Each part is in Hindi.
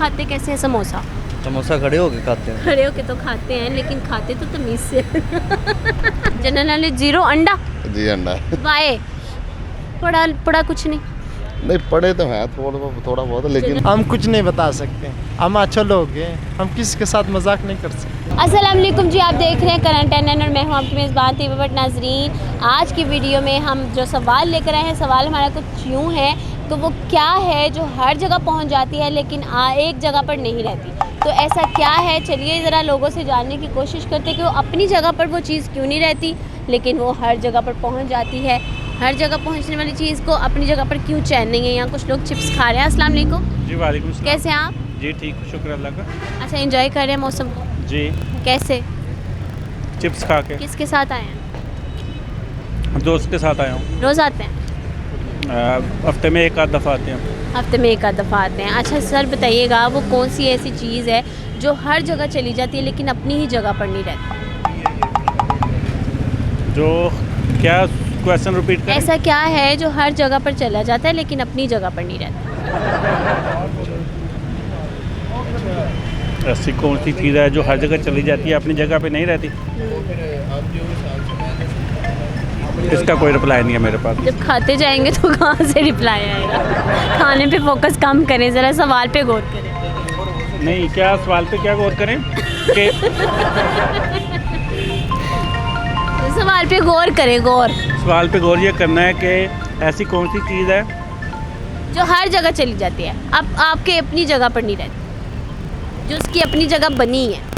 खाते कैसे हैं समोसा? समोसा खड़े होके खाते हैं। खड़े होके तो खाते हैं लेकिन खाते तो तमीज से। जनरल नॉलेज 0 अंडा। जी अंडा। वाए पढ़ा कुछ नहीं। नहीं पढ़े तो हैं थोड़ा बहुत लेकिन हम कुछ नहीं बता सकते, हम अच्छे लोग हैं, हम किसी के साथ मजाक नहीं कर सकते। अस्सलाम वालेकुम जी, आप देख रहे हैं करंट एनएन और मैं हूं आपकी मेज़बान तैयबा भट्ट। नाज़रीन, आज की वीडियो में हम जो सवाल लेकर आए हैं, सवाल हमारा कुछ यूँ है, तो वो क्या है जो हर जगह पहुंच जाती है लेकिन एक जगह पर नहीं रहती। तो ऐसा क्या है, चलिए ज़रा लोगों से जानने की कोशिश करते हैं कि वो अपनी जगह पर वो चीज़ क्यों नहीं रहती लेकिन वो हर जगह पर पहुँच जाती है। हर जगह पहुंचने वाली चीज़ को अपनी जगह पर क्यों चैन नहीं है। यहाँ कुछ लोग चिप्स खा रहे हैं। अस्सलाम वालेकुम जी। वालेकुम सलाम। कैसे हैं आप? जी ठीक, शुक्र अल्लाह का। अच्छा, एंजॉय कर रहे हैं मौसम को? जी। कैसे? चिप्स खा के। किसके साथ आए हैं? दोस्त के साथ आया हूँ। रोज़ आते हैं? हफ्ते में एक आध दफ़ा आते हैं। हफ्ते में एक आध दफ़ा आते हैं। अच्छा सर, बताइएगा वो कौन सी ऐसी चीज़ है जो हर जगह चली जाती है लेकिन अपनी ही जगह पर नहीं रहती? जो क्या क्वेश्चन रिपीट करें? ऐसा क्या है जो हर जगह पर चला जाता है लेकिन अपनी जगह पर नहीं रहता? ऐसी कौन सी चीज़ है जो हर जगह चली जाती है अपनी जगह पे नहीं रहती? इसका कोई रिप्लाई नहीं है मेरे पास। जब खाते जाएंगे तो कहाँ से रिप्लाई आएगा? खाने पे फोकस कम करें, ज़रा सवाल पे गौर करें। नहीं, क्या सवाल पे क्या गौर करें कि सवाल पे गौर करें, गौर। सवाल पे गौर ये करना है कि ऐसी कौन सी चीज़ है जो हर जगह चली जाती है, अब आपके अपनी जगह पर नहीं रहती, जो उसकी अपनी जगह बनी है।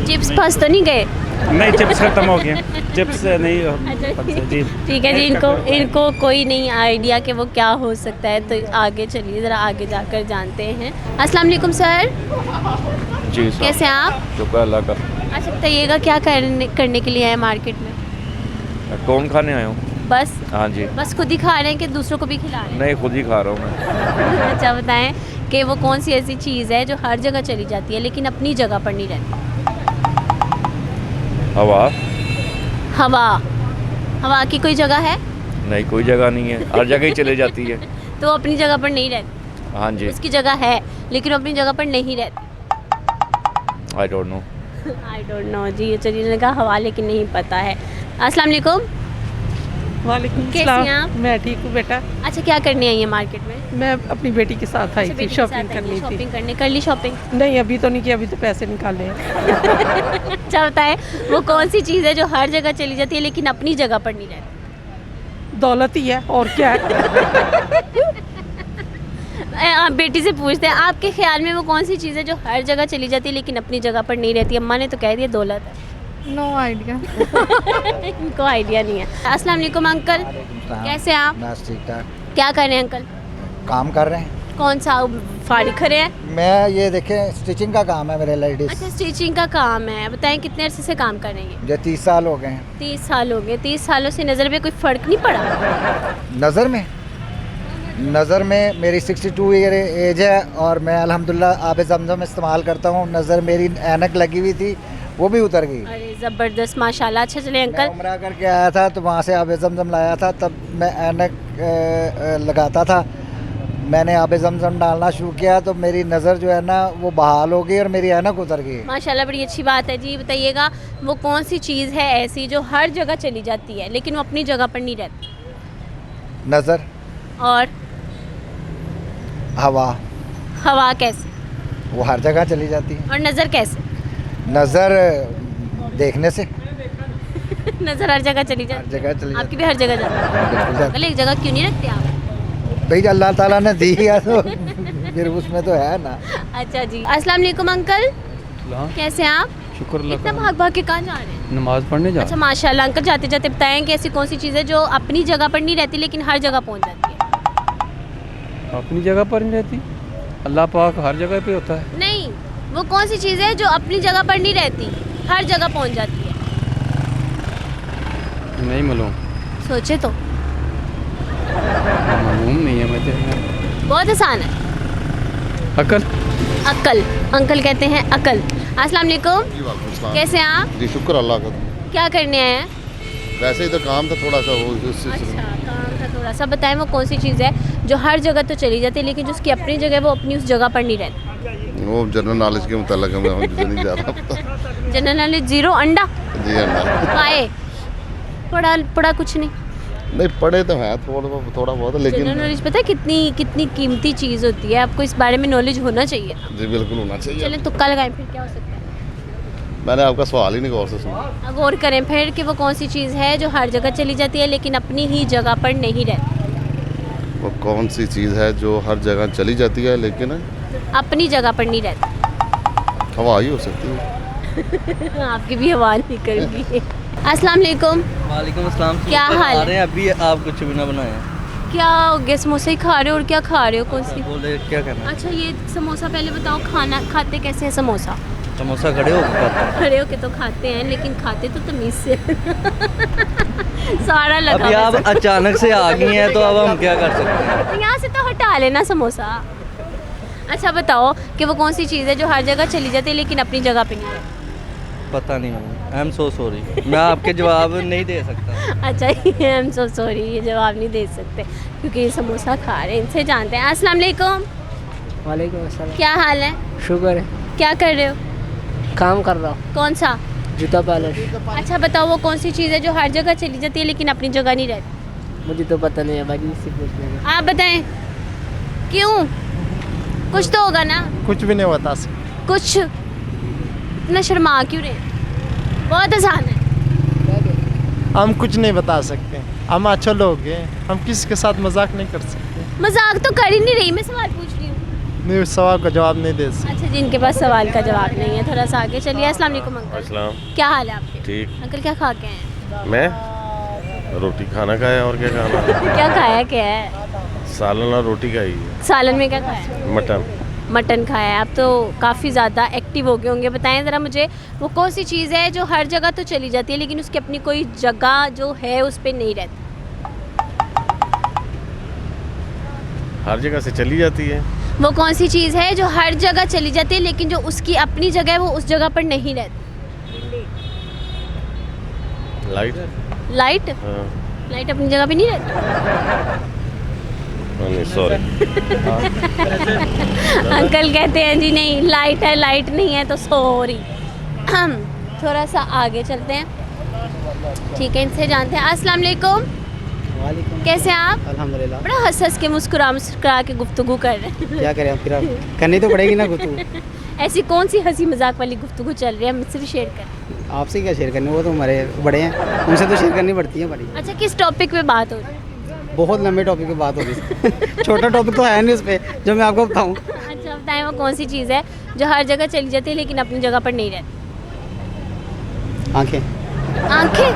चिप्स फंस तो नहीं गए? नहीं, चिप्स खत्म हो गए। चिप्स नहीं अच्छा, जी। ठीक है जी। इनको कोई नहीं आइडिया कि वो क्या हो सकता है, तो आगे चलिए ज़रा आगे जाकर जानते हैं। अस्सलाम वालेकुम सर। जी कैसे हैं आप? शुक्र अल्लाह का। अच्छा बताइएगा, क्या करने के लिए आए मार्केट में? कौन खाने आया हूँ? बस? हाँ जी। बस खुद ही खा रहे हैं कि दूसरों को भी खिला रहे हैं? नहीं, खुद ही खा रहा हूँ मैं। अच्छा बताएं कि वो कौन सी ऐसी चीज़ है जो हर जगह चली जाती है लेकिन अपनी जगह पर नहीं रहती? हवा। हवा की कोई जगह है? नहीं, कोई जगह नहीं है, हर जगह ही चले जाती है। तो अपनी जगह पर नहीं रहती? हाँ जी। उसकी जगह है लेकिन अपनी जगह पर नहीं रहती। I don't know. I don't know ji. चलिए, मैंने कहा हवा लेकिन नहीं पता है। अस्सलाम वालेकुम। वालेकुम कैसी हैं सलाम। आप? मैं ठीक हूँ बेटा। अच्छा, क्या करने आई है मार्केट में? मैं अपनी बेटी के साथ आई अच्छा, थी, बेटी के शॉपिंग साथ आई करनी हैं, थी। शॉपिंग करने। कर ली शॉपिंग? नहीं, अभी तो नहीं की, अभी तो पैसे निकाले हैं। अच्छा बताएं, वो कौन सी चीज़ है जो हर जगह चली जाती है लेकिन अपनी जगह पर नहीं रहती? दौलत ही है, और क्या है। आप बेटी से पूछते हैं, आपके ख्याल में वो कौन सी चीज़ है जो हर जगह चली जाती है लेकिन अपनी जगह पर नहीं रहती? अम्मा ने तो कह दिया दौलत है। No idea. इनको आइडिया नहीं है। अस्सलाम वालेकुम अंकल, कैसे हैं आप? बस ठीक ठाक। क्या कर रहे हैं अंकल? काम कर रहे हैं। कौन सा फारिग खड़े हैं? मैं ये देखें, स्टिचिंग का काम है मेरे लेडीज। अच्छा, स्टिचिंग का काम है। बताएं कितने अरसे से काम कर रहे हैं? मुझे 30 साल हो गए हैं। 30 साल हो गए। 30 सालों से नज़र में कोई फ़र्क नहीं पड़ा? नज़र में मेरी 62 ईयर एज है और मैं अल्हम्दुलिल्लाह आब ज़मज़म इस्तेमाल करता हूँ। नज़र मेरी ऐनक लगी हुई थी, वो भी उतर गई। अरे ज़बरदस्त, माशाल्लाह। अच्छा चले मैं अंकल, उम्रा करके आया था तो वहाँ से आब ज़मज़म लाया था, तब मैं ऐनक लगाता था। मैंने आब ज़मज़म डालना शुरू किया तो मेरी नज़र जो है ना वो बहाल हो गई और मेरी ऐनक उतर गई। माशाल्लाह, बड़ी अच्छी बात है जी। बताइएगा, वो कौन सी चीज़ है ऐसी जो हर जगह चली जाती है लेकिन वो अपनी जगह पर नहीं रहती? नज़र। और हवा कैसे? वो हर जगह चली जाती है। और नज़र कैसे? नज़र देखने से नज़र हर जगह चली हर जाती जगह चली है। जाती आपकी भी हर जगह जाती है? बिल्कुल जाती अंकल, एक जगह क्यों नहीं रखते आप? है। भाई अल्लाह ताला ने दी है तो फिर उसमें तो है ना। अच्छा जी। अस्सलाम वालेकुम अंकल, कैसे हैं आप? शुक्र अल्लाह इतना का। भाग भाग के कहाँ जा रहे हैं? नमाज पढ़ने जा। अच्छा माशाल्लाह। अंकल, जाते जाते बताएं कि ऐसी कौन सी चीज़ है जो अपनी जगह पर नहीं रहती लेकिन हर जगह पहुंच जाती है? अपनी जगह पर नहीं रहती, अल्लाह पाक हर जगह पे होता है। नहीं, वो कौन सी चीज़ है जो अपनी जगह पर नहीं रहती, हर जगह पहुंच जाती है? नहीं मालूम। सोचे तो। मालूम नहीं है मुझे। बहुत आसान है। अकल। अक्ल। अंकल कहते हैं अकल। अस्सलाम वालेकुम, कैसे हैं आप? जी शुक्र अल्लाह का। क्या करने आए हैं? वैसे ही तो काम था थोड़ा सा वो उस अच्छा, काम था थोड़ा सा। बताएं वो कौन सी चीज़ है जो हर जगह तो चली जाती है लेकिन जो उसकी अपनी जगह है वो अपनी उस जगह पर नहीं रहती? वो जनरल नॉलेज के मुताबिक हमें मुझे नहीं ज़्यादा पता। जनरल नॉलेज जीरो, अंडा जी अंडा पाए, पढ़ा कुछ नहीं। नहीं पढ़े तो हैं थोड़ा बहुत जनरल लेकिन नॉलेज पता है कितनी कीमती चीज़ होती है, आपको इस बारे में नॉलेज होना चाहिए। जी बिल्कुल होना चाहिए। चलें तुक्का लगाएं, फिर क्या हो सकता है? मैंने आपका सवाल ही नहीं गौर से सुना। अब गौर करें फिर कि वो कौन सी चीज़ है जो हर जगह चली जाती है लेकिन अपनी ही जगह पर नहीं रहती? वो कौन सी चीज़ है जो हर जगह चली जाती है लेकिन अपनी जगह पर नहीं रहती। हवा ही हो सकती है। आपकी भी हवा निकल गई। अस्सलाम वालेकुम। वालेकुम अस्सलाम। क्या हाल आ रहे हैं अभी, आप कुछ भी ना बनाए। क्या हो गया, समोसे ही खा रहे हो और क्या खा रहे हो, कौन सी? बोले क्या करना है? अच्छा ये समोसा पहले बताओ, खाते कैसे हैं समोसा? समोसा खड़े हो खाते हैं। खड़े होके तो खाते हैं लेकिन खाते तो तमीज़ से। सारा लगा अभी आप वैसे। अचानक से आ गई हैं तो अब हम क्या कर सकते हैं? तो यहाँ से तो हटा लेना समोसा। अच्छा बताओ कि वो कौन सी चीज़ है जो हर जगह चली जाती है लेकिन अपनी जगह पे नहीं है? पता नहीं, आई एम सो सॉरी, मैं आपके जवाब नहीं दे सकता। अच्छा आई एम सो सॉरी, ये जवाब नहीं दे सकते क्योंकि ये समोसा खा रहे हैं, इनसे जानते हैं। अस्सलाम वालेकुम। वालेकुम अस्सलाम। क्या हाल है? शुक्र है, क्या कर रहे हो? काम कर रहा हूँ, कौन सा? जूता पार्लर। अच्छा बताओ वो कौन सी चीज़ है जो हर जगह चली जाती है लेकिन अपनी जगह नहीं रहती? मुझे तो पता नहीं है भाई, इससे पूछ लेंगे। आप बताएं क्यों? कुछ तो होगा ना। कुछ भी नहीं बता सकते। कुछ इतना शर्मा क्यों रहे हैं? बहुत आसान है। हम कुछ नहीं बता सकते, हम अच्छे लोग हैं, हम किसी के साथ मजाक नहीं कर सकते। मजाक तो कर ही नहीं रही, मैं सवाल पूछ रही हूँ। नहीं, उस सवाल का जवाब नहीं दे सकते। अच्छा जिनके पास सवाल का जवाब नहीं है, थोड़ा सा आगे चलिए। अस्सलाम वालेकुम अंकल। अस्सलाम। क्या हाल है आपके? ठीक। अंकल क्या खा के हैं? मैं रोटी खाना खाया और क्या खाना? क्या खाया क्या है? सालन और रोटी खाई है। सालन में क्या खाया है? मटन। मटन खाया है। आप तो काफ़ी ज़्यादा एक्टिव हो गए होंगे। बताएं ज़रा मुझे वो कौन सी चीज़ है जो हर जगह तो चली जाती है लेकिन उसकी अपनी कोई जगह जो है उस पर नहीं रहती? हर जगह से चली जाती है। वो कौन सी चीज़ है जो हर जगह चली जाती है लेकिन जो उसकी अपनी जगह है वो उस जगह पर नहीं रहती? लाइट। लाइट? हाँ। लाइट अपनी जगह पे नहीं रहती? नहीं सॉरी। अंकल कहते हैं जी नहीं, लाइट है, लाइट नहीं है तो सॉरी। हम थोड़ा सा आगे चलते हैं, ठीक है, इनसे जानते हैं। अस्सलाम वालेकुम। वालेकुम। कैसे हैं आप? अल्हम्दुलिल्लाह। बड़ा हंस हंस के मुस्कुरा के गुफ्तगू कर रहे हैं। क्या करें, फिर करनी तो पड़ेगी ना गुफ्तगू। ऐसी कौन सी हंसी मजाक वाली गुफ्तगू चल रही है, मुझसे भी शेयर करें। आपसे क्या शेयर करनी, वो तो हमारे बड़े हैं, उनसे तो शेयर करनी पड़ती है बड़ी। अच्छा किस टॉपिक पे बात हो रही है? बहुत लंबे टॉपिक पे बात हो रही है। छोटा टॉपिक तो है नहीं उस पर जो मैं आपको बताऊँ। अच्छा बताएं वो कौन सी चीज़ है जो हर जगह चली जाती है लेकिन अपनी जगह पर नहीं रहती? आँखें। आंखें?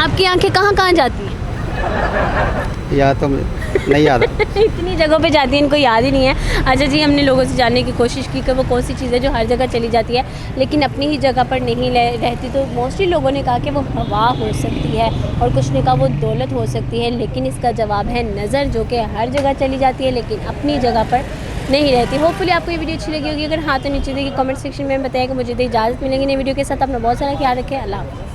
आपकी आंखें कहाँ कहाँ जाती हैं? याद तो नहीं याद है। इतनी जगहों पे जाती हैं, इनको याद ही नहीं है। अच्छा जी, हमने लोगों से जानने की कोशिश की कि वो कौन सी चीज़ है जो हर जगह चली जाती है लेकिन अपनी ही जगह पर नहीं रहती। तो मोस्टली लोगों ने कहा कि वो हवा हो सकती है और कुछ ने कहा वो दौलत हो सकती है, लेकिन इसका जवाब है नज़र, जो कि हर जगह चली जाती है लेकिन अपनी जगह पर नहीं रहती। होपफुली आपको ये वीडियो अच्छी लगी होगी। अगर हाँ तो नीचे देखिए कमेंट सेक्शन में बताया कि मुझे इजाज़त मिलेगी नई वीडियो के साथ। अपना बहुत सारा ख्याल रखें। अल्लाह हाफ़िज़।